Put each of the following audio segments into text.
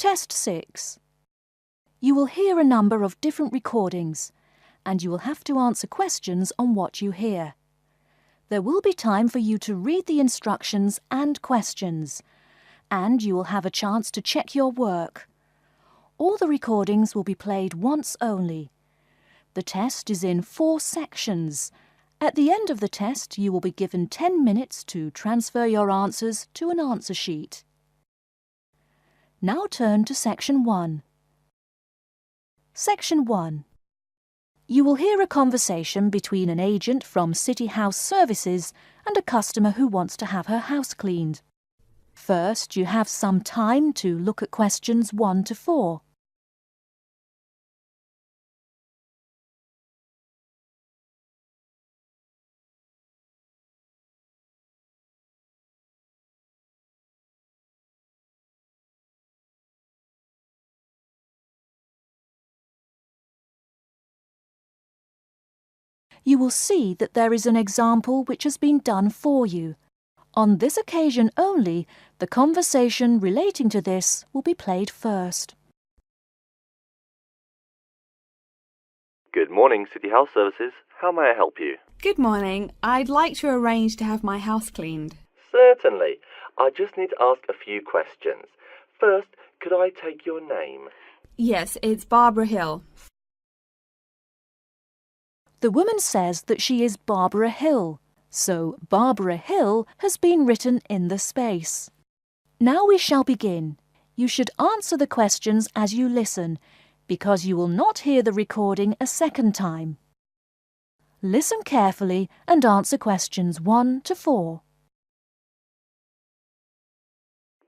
Test 6. You will hear a number of different recordings, and you will have to answer questions on what you hear. There will be time for you to read the instructions and questions, and you will have a chance to check your work. All the recordings will be played once only. The test is in 4 sections. At the end of the test, you will be given 10 minutes to transfer your answers to an answer sheet. Now turn to Section 1. Section 1. You will hear a conversation between an agent from City House Services and a customer who wants to have her house cleaned. First, you have some time to look at questions 1 to 4. You will see that there is an example which has been done for you. On this occasion only, the conversation relating to this will be played first. Good morning, City House Services. How may I help you? Good morning. I'd like to arrange to have my house cleaned. Certainly. I just need to ask a few questions. First, could I take your name? Yes, it's Barbara Hill. The woman says that she is Barbara Hill, so Barbara Hill has been written in the space. Now we shall begin. You should answer the questions as you listen, because you will not hear the recording a second time. Listen carefully and answer questions 1 to 4.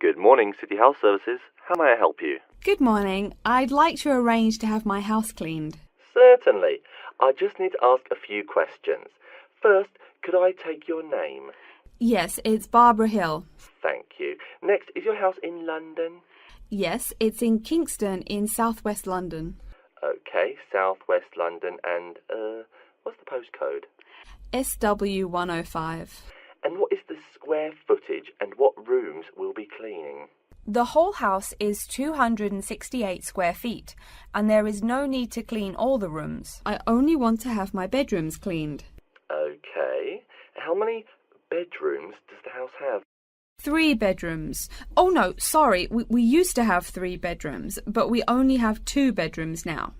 Good morning, City House Services. How may I help you? Good morning. I'd like to arrange to have my house cleaned. Certainly. I just need to ask a few questions. First, could I take your name? Yes, it's Barbara Hill. Thank you. Next, is your house in London? Yes, it's in Kingston in southwest London. Okay, southwest London and, what's the postcode? SW105. And what is the square footage and what rooms will be cleaning? The whole house is 268 square feet, and there is no need to clean all the rooms. I only want to have my bedrooms cleaned. Okay. How many bedrooms does the house have? 3 bedrooms. Oh no, sorry, we used to have 3 bedrooms, but we only have 2 bedrooms now.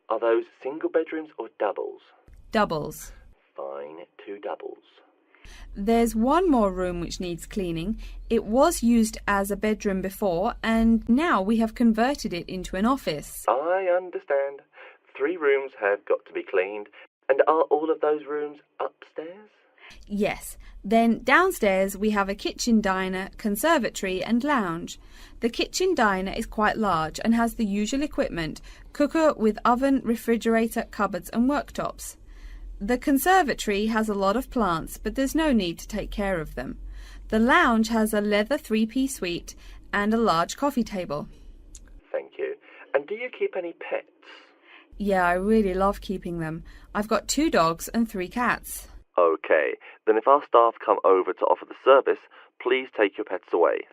Are those single bedrooms or doubles? Doubles. Fine, 2 doubles. There's one more room which needs cleaning. It was used as a bedroom before, and now we have converted it into an office. I understand. 3 rooms have got to be cleaned. And are all of those rooms upstairs? Yes. Then downstairs we have a kitchen diner, conservatory and lounge. The kitchen diner is quite large and has the usual equipment: cooker with oven, refrigerator, cupboards and worktops. The conservatory has a lot of plants, but there's no need to take care of them. The lounge has a leather 3-piece suite and a large coffee table. Thank you. And do you keep any pets? Yeah, I really love keeping them. I've got 2 dogs and 3 cats. Okay, then if our staff come over to offer the service, please take your pets away.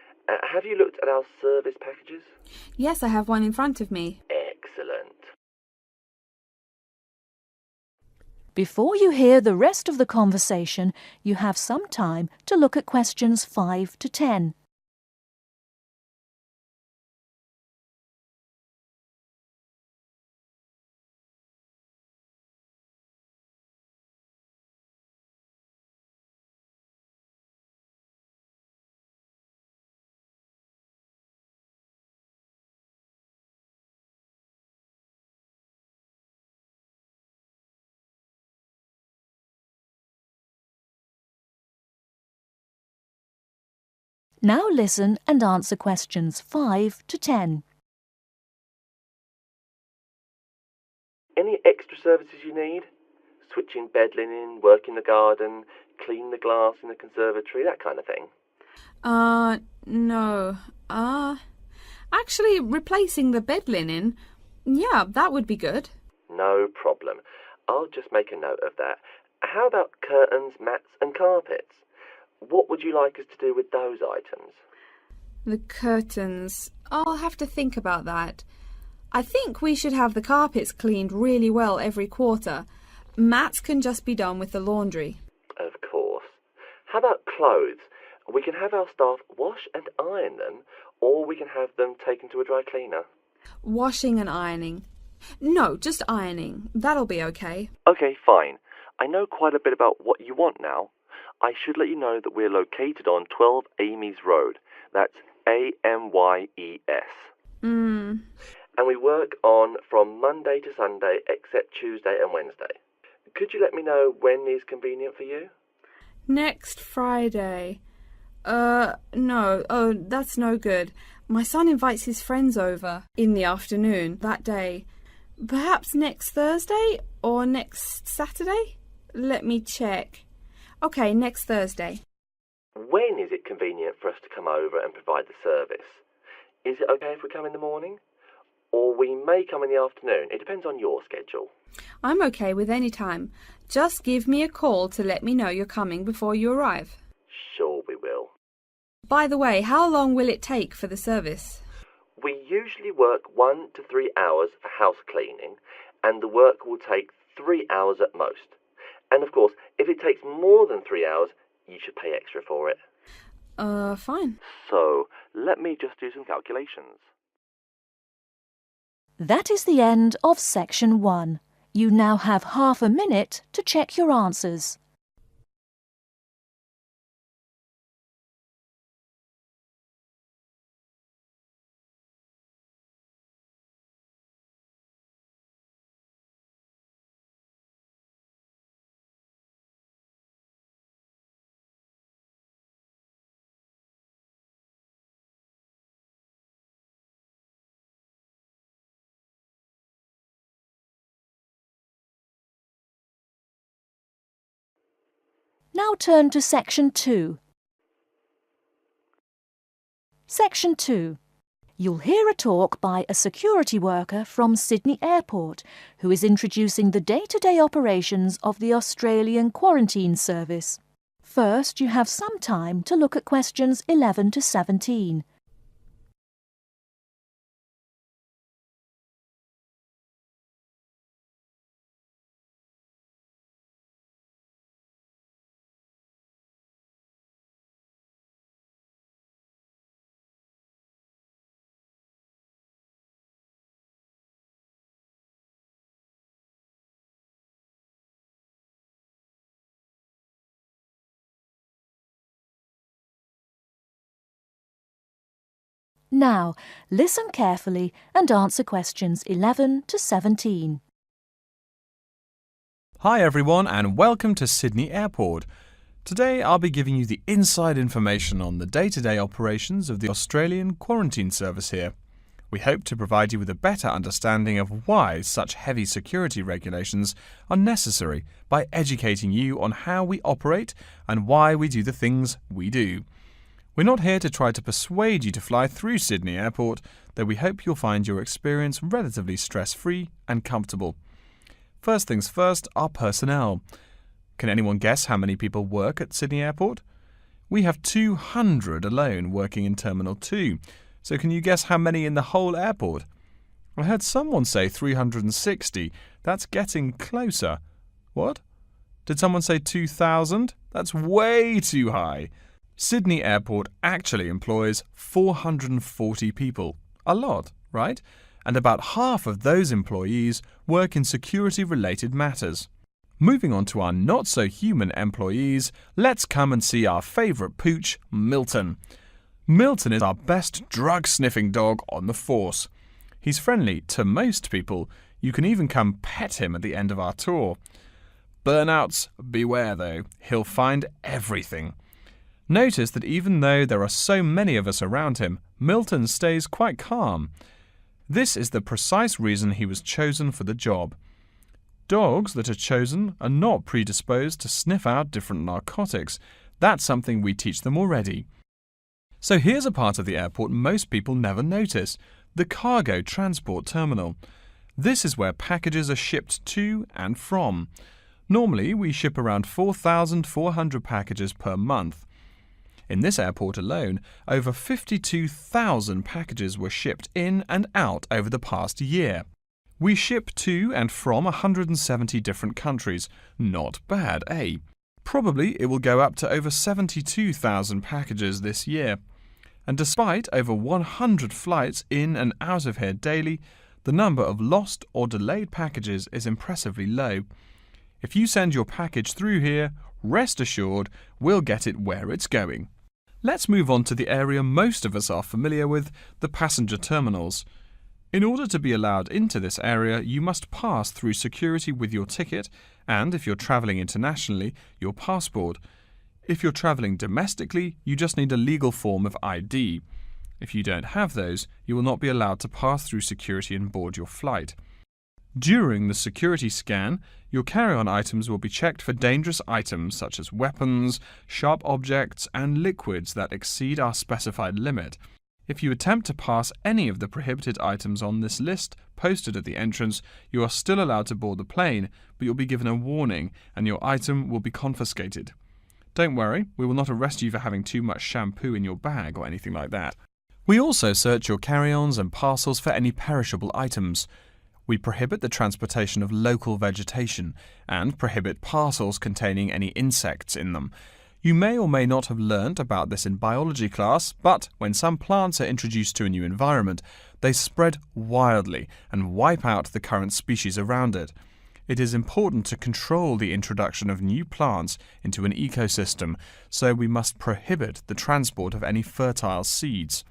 Have you looked at our service packages? Yes, I have one in front of me. Excellent. Before you hear the rest of the conversation, you have some time to look at questions 5 to 10. Now listen and answer questions 5 to 10. Any extra services you need? Switching bed linen, work in the garden, clean the glass in the conservatory, that kind of thing? No. Actually, replacing the bed linen, yeah, that would be good. No problem. I'll just make a note of that. How about curtains, mats and carpets? What would you like us to do with those items? The curtains. I'll have to think about that. I think we should have the carpets cleaned really well every quarter. Mats can just be done with the laundry. Of course. How about clothes? We can have our staff wash and iron them, or we can have them taken to a dry cleaner. Washing and ironing. No, just ironing. That'll be okay. Okay, fine. I know quite a bit about what you want now. I should let you know that we're located on 12 Amy's Road. That's Amayes. And we work on from Monday to Sunday except Tuesday and Wednesday. Could you let me know when is convenient for you? Next Friday. No. Oh, that's no good. My son invites his friends over in the afternoon that day. Perhaps next Thursday or next Saturday? Let me check. Okay, next Thursday. When is it convenient for us to come over and provide the service? Is it okay if we come in the morning? Or we may come in the afternoon. It depends on your schedule. I'm okay with any time. Just give me a call to let me know you're coming before you arrive. Sure we will. By the way, how long will it take for the service? We usually work 1 to 3 hours for house cleaning, and the work will take 3 hours at most. And of course, if it takes more than 3 hours, you should pay extra for it. Fine. So, let me just do some calculations. That is the end of section 1. You now have half a minute to check your answers. Now turn to section 2. Section 2. You'll hear a talk by a security worker from Sydney Airport who is introducing the day-to-day operations of the Australian Quarantine Service. First, you have some time to look at questions 11 to 17. Now, listen carefully and answer questions 11 to 17. Hi everyone and welcome to Sydney Airport. Today I'll be giving you the inside information on the day-to-day operations of the Australian Quarantine Service here. We hope to provide you with a better understanding of why such heavy security regulations are necessary by educating you on how we operate and why we do the things we do. We're not here to try to persuade you to fly through Sydney Airport, though we hope you'll find your experience relatively stress-free and comfortable. First things first, our personnel. Can anyone guess how many people work at Sydney Airport? We have 200 alone working in Terminal 2. So can you guess how many in the whole airport? I heard someone say 360. That's getting closer. What? Did someone say 2,000? That's way too high. Sydney Airport actually employs 440 people. A lot, right? And about half of those employees work in security-related matters. Moving on to our not-so-human employees, let's come and see our favourite pooch, Milton. Milton is our best drug-sniffing dog on the force. He's friendly to most people. You can even come pet him at the end of our tour. Burnouts, beware though. He'll find everything. Notice that even though there are so many of us around him, Milton stays quite calm. This is the precise reason he was chosen for the job. Dogs that are chosen are not predisposed to sniff out different narcotics. That's something we teach them already. So here's a part of the airport most people never notice, the cargo transport terminal. This is where packages are shipped to and from. Normally, we ship around 4,400 packages per month. In this airport alone, over 52,000 packages were shipped in and out over the past year. We ship to and from 170 different countries. Not bad, eh? Probably it will go up to over 72,000 packages this year. And despite over 100 flights in and out of here daily, the number of lost or delayed packages is impressively low. If you send your package through here, rest assured we'll get it where it's going. Let's move on to the area most of us are familiar with, the passenger terminals. In order to be allowed into this area, you must pass through security with your ticket and, if you're travelling internationally, your passport. If you're travelling domestically, you just need a legal form of ID. If you don't have those, you will not be allowed to pass through security and board your flight. During the security scan, your carry-on items will be checked for dangerous items such as weapons, sharp objects, and liquids that exceed our specified limit. If you attempt to pass any of the prohibited items on this list posted at the entrance, you are still allowed to board the plane, but you'll be given a warning and your item will be confiscated. Don't worry, we will not arrest you for having too much shampoo in your bag or anything like that. We also search your carry-ons and parcels for any perishable items. We prohibit the transportation of local vegetation and prohibit parcels containing any insects in them. You may or may not have learnt about this in biology class, but when some plants are introduced to a new environment, they spread wildly and wipe out the current species around it. It is important to control the introduction of new plants into an ecosystem, so we must prohibit the transport of any fertile seeds.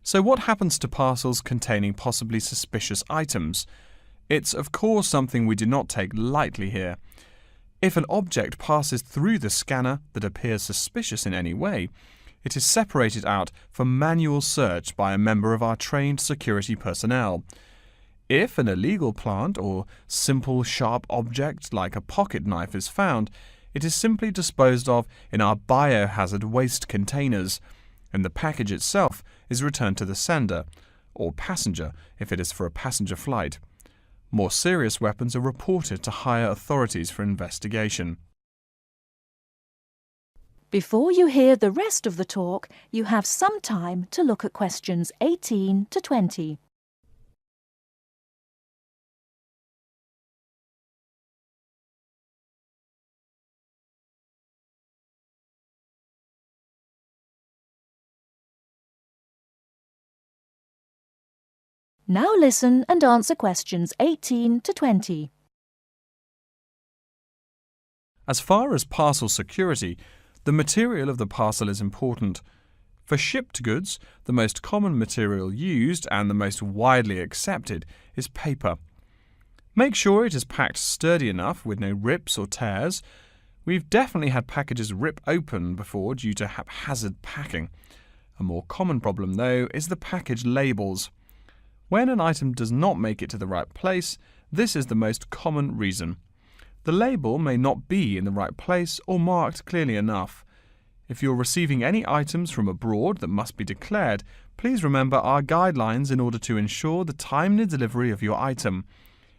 So what happens to parcels containing possibly suspicious items? It's of course something we do not take lightly here. If an object passes through the scanner that appears suspicious in any way, it is separated out for manual search by a member of our trained security personnel. If an illegal plant or simple sharp object like a pocket knife is found, it is simply disposed of in our biohazard waste containers, and the package itself is returned to the sender, or passenger if it is for a passenger flight. More serious weapons are reported to higher authorities for investigation. Before you hear the rest of the talk, you have some time to look at questions 18 to 20. Now listen and answer questions 18 to 20. As far as parcel security, the material of the parcel is important. For shipped goods, the most common material used and the most widely accepted is paper. Make sure it is packed sturdy enough with no rips or tears. We've definitely had packages rip open before due to haphazard packing. A more common problem, though, is the package labels. When an item does not make it to the right place, this is the most common reason. The label may not be in the right place or marked clearly enough. If you're receiving any items from abroad that must be declared, please remember our guidelines in order to ensure the timely delivery of your item.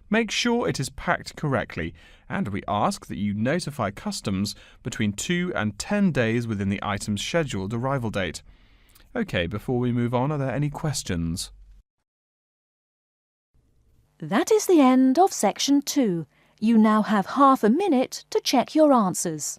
Make sure it is packed correctly, and we ask that you notify customs between 2 and 10 days within the item's scheduled arrival date. OK, before we move on, are there any questions? That is the end of section 2. You now have half a minute to check your answers.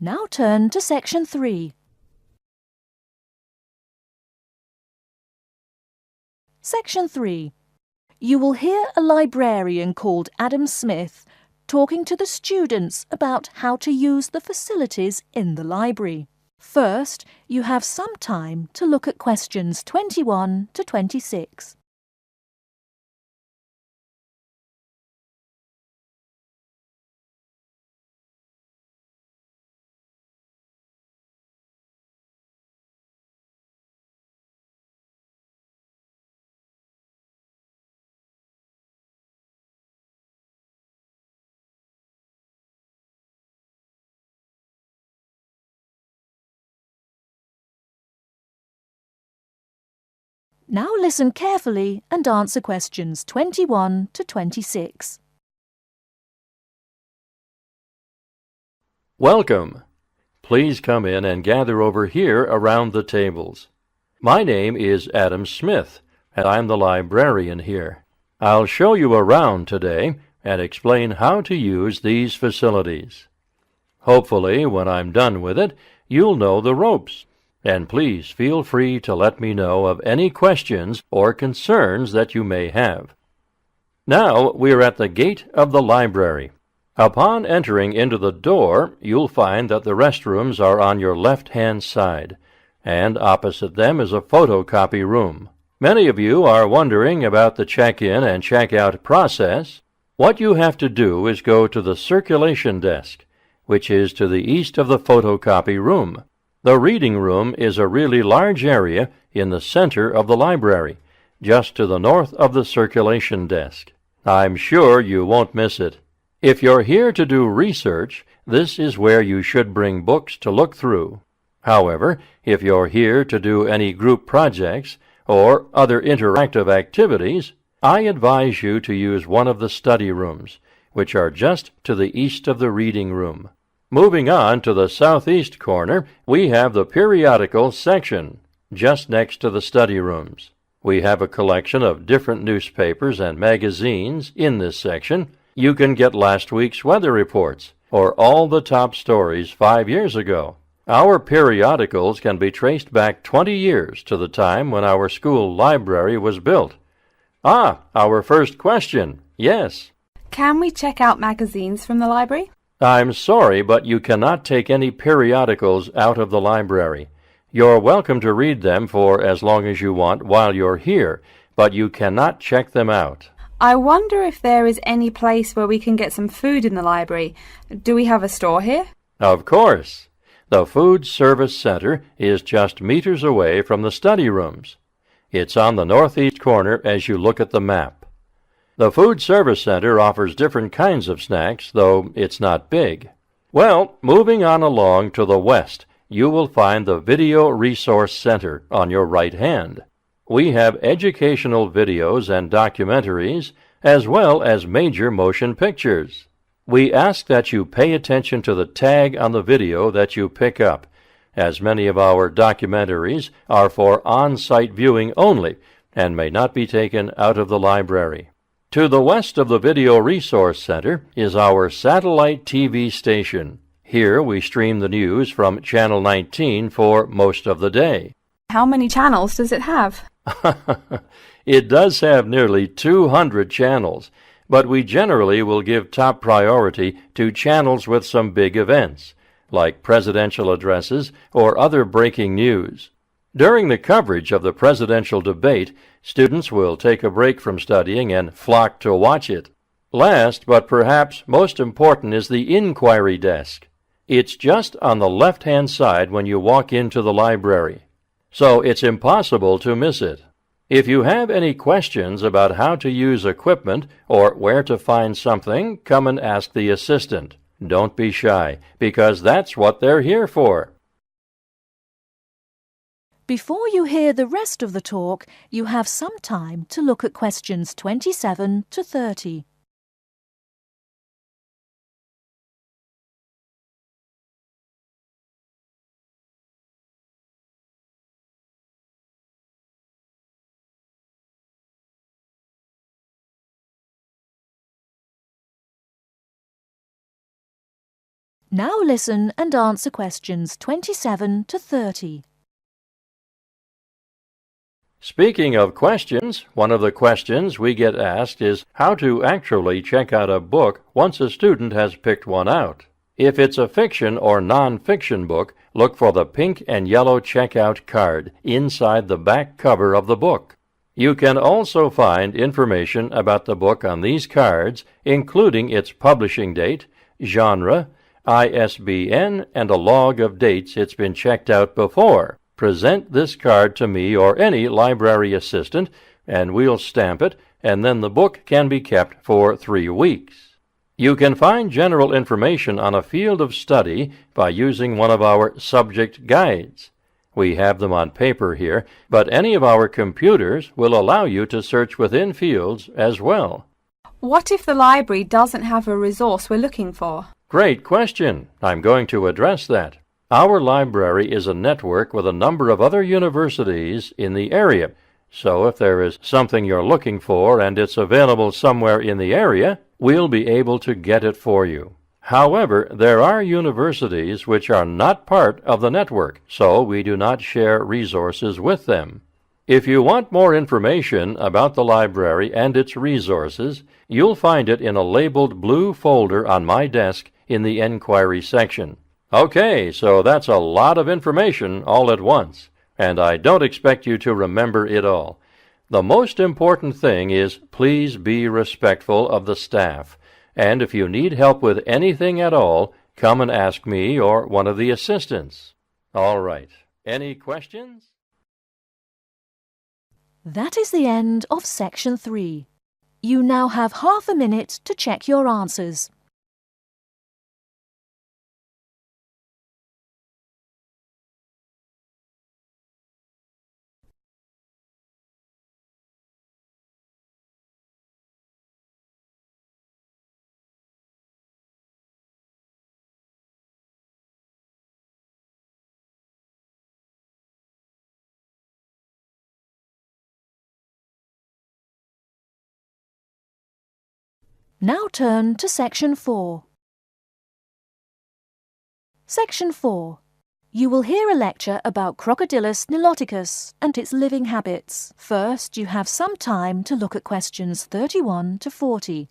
Now turn to section 3. Section 3. You will hear a librarian called Adam Smith talking to the students about how to use the facilities in the library. First, you have some time to look at questions 21 to 26. Now listen carefully and answer questions 21 to 26. Welcome. Please come in and gather over here around the tables. My name is Adam Smith, and I'm the librarian here. I'll show you around today and explain how to use these facilities. Hopefully, when I'm done with it, you'll know the ropes. And please feel free to let me know of any questions or concerns that you may have. Now we're at the gate of the library. Upon entering into the door, you'll find that the restrooms are on your left-hand side, and opposite them is a photocopy room. Many of you are wondering about the check-in and check-out process. What you have to do is go to the circulation desk, which is to the east of the photocopy room. The reading room is a really large area in the center of the library, just to the north of the circulation desk. I'm sure you won't miss it. If you're here to do research, this is where you should bring books to look through. However, if you're here to do any group projects or other interactive activities, I advise you to use one of the study rooms, which are just to the east of the reading room. Moving on to the southeast corner, we have the periodical section, just next to the study rooms. We have a collection of different newspapers and magazines in this section. You can get last week's weather reports, or all the top stories 5 years ago. Our periodicals can be traced back 20 years to the time when our school library was built. Our first question. Yes. Can we check out magazines from the library? I'm sorry, but you cannot take any periodicals out of the library. You're welcome to read them for as long as you want while you're here, but you cannot check them out. I wonder if there is any place where we can get some food in the library. Do we have a store here? Of course. The Food Service Center is just meters away from the study rooms. It's on the northeast corner as you look at the map. The Food Service Center offers different kinds of snacks, though it's not big. Well, moving on along to the west, you will find the Video Resource Center on your right hand. We have educational videos and documentaries, as well as major motion pictures. We ask that you pay attention to the tag on the video that you pick up, as many of our documentaries are for on-site viewing only and may not be taken out of the library. To the west of the Video Resource Center is our satellite TV station. Here we stream the news from Channel 19 for most of the day. How many channels does it have? It does have nearly 200 channels, but we generally will give top priority to channels with some big events, like presidential addresses or other breaking news. During the coverage of the presidential debate, students will take a break from studying and flock to watch it. Last, but perhaps most important, is the inquiry desk. It's just on the left-hand side when you walk into the library, so it's impossible to miss it. If you have any questions about how to use equipment or where to find something, come and ask the assistant. Don't be shy, because that's what they're here for. Before you hear the rest of the talk, you have some time to look at questions 27 to 30. Now listen and answer questions 27 to 30. Speaking of questions, one of the questions we get asked is how to actually check out a book once a student has picked one out. If it's a fiction or non-fiction book, look for the pink and yellow checkout card inside the back cover of the book. You can also find information about the book on these cards, including its publishing date, genre, ISBN, and a log of dates it's been checked out before. Present this card to me or any library assistant, and we'll stamp it, and then the book can be kept for 3 weeks. You can find general information on a field of study by using one of our subject guides. We have them on paper here, but any of our computers will allow you to search within fields as well. What if the library doesn't have a resource we're looking for? Great question. I'm going to address that. Our library is a network with a number of other universities in the area. So if there is something you're looking for and it's available somewhere in the area, we'll be able to get it for you. However, there are universities which are not part of the network, so we do not share resources with them. If you want more information about the library and its resources, you'll find it in a labeled blue folder on my desk in the Enquiry section. Okay, so that's a lot of information all at once, and I don't expect you to remember it all. The most important thing is please be respectful of the staff, and if you need help with anything at all, come and ask me or one of the assistants. All right, any questions? That is the end of Section 3. You now have half a minute to check your answers. Now turn to Section 4. Section 4. You will hear a lecture about Crocodylus niloticus and its living habits. First, you have some time to look at questions 31 to 40.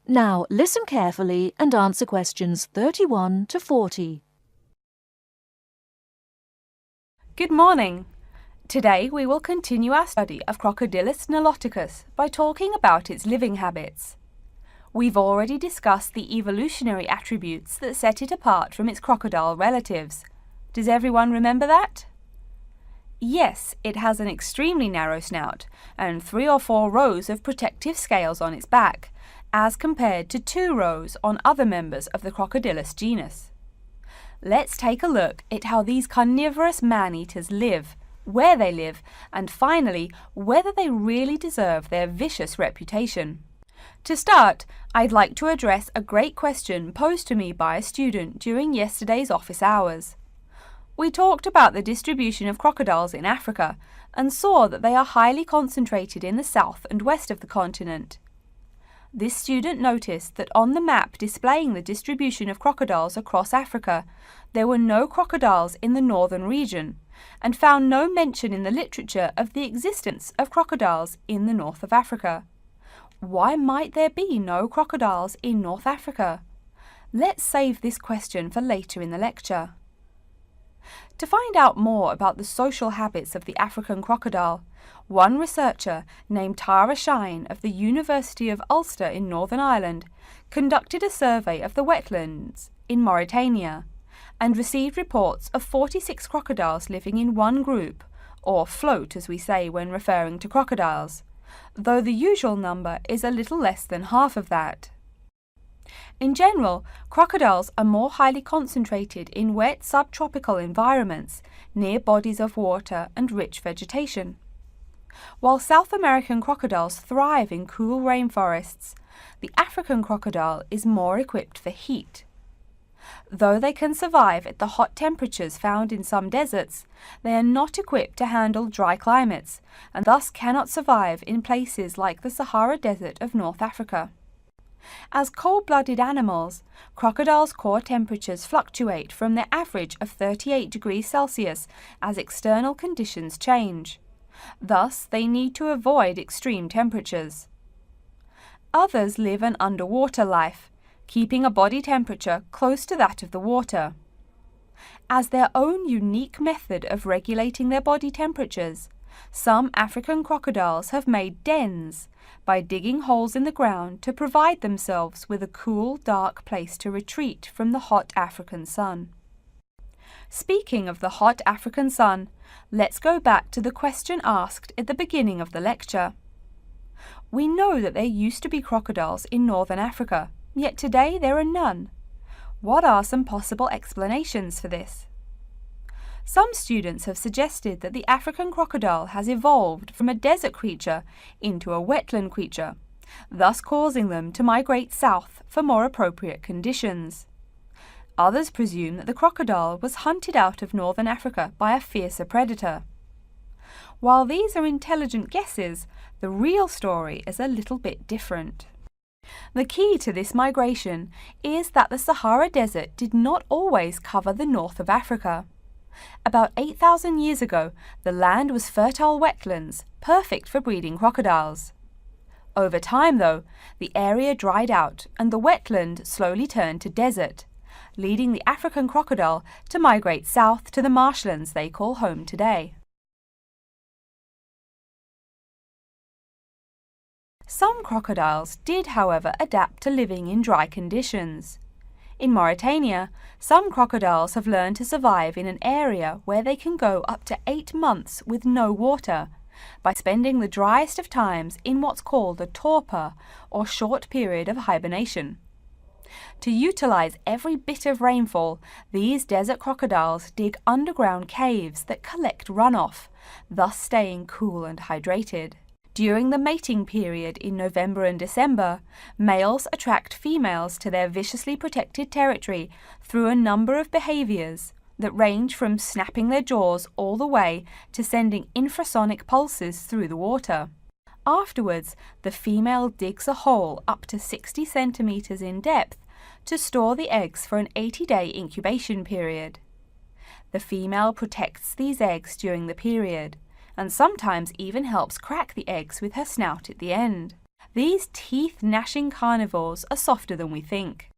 Now listen carefully and answer questions 31 to 40. Good morning. Today we will continue our study of Crocodylus niloticus by talking about its living habits. We've already discussed the evolutionary attributes that set it apart from its crocodile relatives. Does everyone remember that? Yes, it has an extremely narrow snout and 3 or 4 rows of protective scales on its back, as compared to 2 rows on other members of the Crocodylus genus. Let's take a look at how these carnivorous man-eaters live, where they live, and finally, whether they really deserve their vicious reputation. To start, I'd like to address a great question posed to me by a student during yesterday's office hours. We talked about the distribution of crocodiles in Africa and saw that they are highly concentrated in the south and west of the continent. This student noticed that on the map displaying the distribution of crocodiles across Africa, there were no crocodiles in the northern region, and found no mention in the literature of the existence of crocodiles in the north of Africa. Why might there be no crocodiles in North Africa? Let's save this question for later in the lecture. To find out more about the social habits of the African crocodile, one researcher named Tara Shine of the University of Ulster in Northern Ireland conducted a survey of the wetlands in Mauritania and received reports of 46 crocodiles living in one group, or float as we say when referring to crocodiles, though the usual number is a little less than half of that. In general, crocodiles are more highly concentrated in wet subtropical environments near bodies of water and rich vegetation. While South American crocodiles thrive in cool rainforests, the African crocodile is more equipped for heat. Though they can survive at the hot temperatures found in some deserts, they are not equipped to handle dry climates and thus cannot survive in places like the Sahara Desert of North Africa. As cold-blooded animals, crocodiles' core temperatures fluctuate from their average of 38 degrees Celsius as external conditions change. Thus, they need to avoid extreme temperatures. Others live an underwater life, keeping a body temperature close to that of the water. As their own unique method of regulating their body temperatures, some African crocodiles have made dens by digging holes in the ground to provide themselves with a cool, dark place to retreat from the hot African sun. Speaking of the hot African sun, let's go back to the question asked at the beginning of the lecture. We know that there used to be crocodiles in northern Africa, yet today there are none. What are some possible explanations for this? Some students have suggested that the African crocodile has evolved from a desert creature into a wetland creature, thus causing them to migrate south for more appropriate conditions. Others presume that the crocodile was hunted out of northern Africa by a fiercer predator. While these are intelligent guesses, the real story is a little bit different. The key to this migration is that the Sahara Desert did not always cover the north of Africa. About 8,000 years ago, the land was fertile wetlands, perfect for breeding crocodiles. Over time, though, the area dried out and the wetland slowly turned to desert, leading the African crocodile to migrate south to the marshlands they call home today. Some crocodiles did, however, adapt to living in dry conditions. In Mauritania, some crocodiles have learned to survive in an area where they can go up to 8 months with no water, by spending the driest of times in what's called a torpor, or short period of hibernation. To utilize every bit of rainfall, these desert crocodiles dig underground caves that collect runoff, thus staying cool and hydrated. During the mating period in November and December, males attract females to their viciously protected territory through a number of behaviors that range from snapping their jaws all the way to sending infrasonic pulses through the water. Afterwards, the female digs a hole up to 60 centimeters in depth to store the eggs for an 80-day incubation period. The female protects these eggs during the period, and sometimes even helps crack the eggs with her snout at the end. These teeth-gnashing carnivores are softer than we think.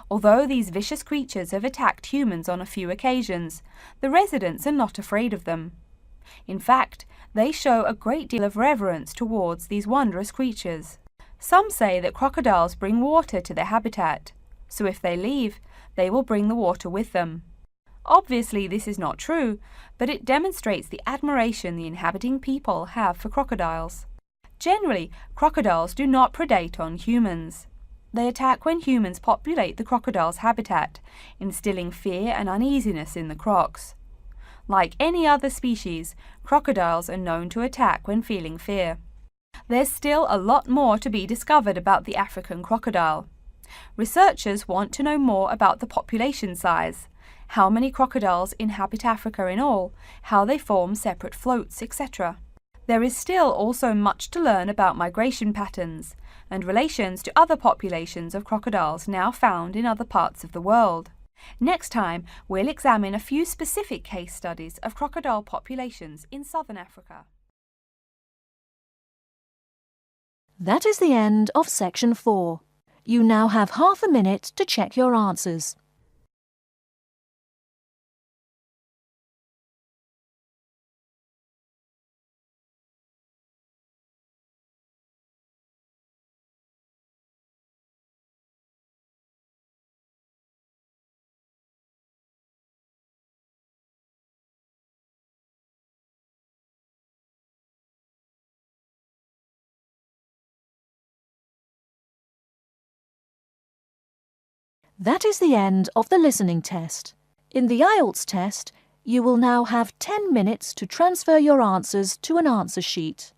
Although these vicious creatures have attacked humans on a few occasions, the residents are not afraid of them. In fact, they show a great deal of reverence towards these wondrous creatures. Some say that crocodiles bring water to their habitat, so if they leave, they will bring the water with them. Obviously, this is not true, but it demonstrates the admiration the inhabiting people have for crocodiles. Generally, crocodiles do not predate on humans. They attack when humans populate the crocodile's habitat, instilling fear and uneasiness in the crocs. Like any other species, crocodiles are known to attack when feeling fear. There's still a lot more to be discovered about the African crocodile. Researchers want to know more about the population size, how many crocodiles inhabit Africa in all, how they form separate floats, etc. There is still also much to learn about migration patterns and relations to other populations of crocodiles now found in other parts of the world. Next time, we'll examine a few specific case studies of crocodile populations in southern Africa. That is the end of section 4. You now have half a minute to check your answers. That is the end of the listening test. In the IELTS test, you will now have 10 minutes to transfer your answers to an answer sheet.